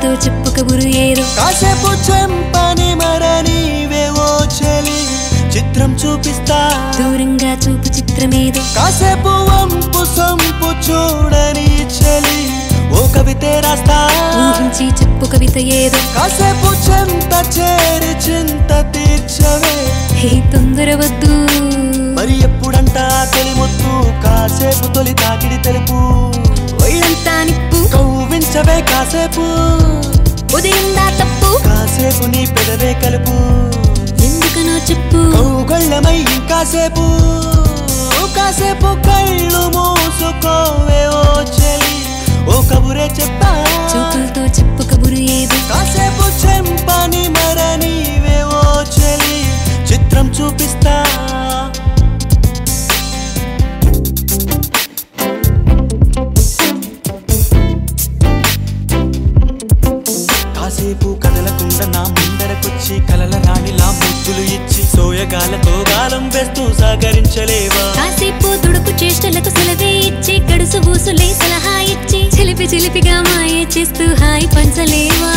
చూపులతో చెప్పు కబురు ఏదో కాసేపు చెంపని మరనీవేవో చెలి చిత్రం చూపిస్తా దూరంగా చూపు చిత్రమేదో కాసేపు వంపు సొంపు చూడని చెలి ఓ కవితే రాస్తా ఊహించి చెప్పు కవిత ఏదో కాసేపు చెంత చేరి చింత తీర్చవే హే తొందర వద్దు మరి ఎప్పుడంట తొలి ముద్దు కాసేపు తొలి తాకిడి తెలుపు ఒళ్ళంతా నిప్పు కవ్వించవే కాసేపు ఉదయందా తప్పు కాసేపు నీ పెదవే కలుపు ఎందుకనో చెప్పు కౌగళ్ళమై ఇంకాసేపు కాసేపు కళ్ళు మూసుకోవే ఓ చెలి ఓ కబురే చెప్పా చూపులతో చెప్పు కబురు ఏదో కాసేపు చెంపని మరనీవే ఓ చెలి చిత్రం చూపిస్తా కాసేపు కదలకుండా నా ముందరకొచ్చి కలల రాణిలా ముద్దులు ఇచ్చి సోయగాలతో గాలం వేస్తూ సహకరించలేవా కాసేపు దుడుకు చేష్టలకు సెలవే ఇచ్చి గడుసు బూసులే సలహా ఇచ్చి చిలిపి చిలిపిగా మాయ చేస్తూ హాయి పంచలేవా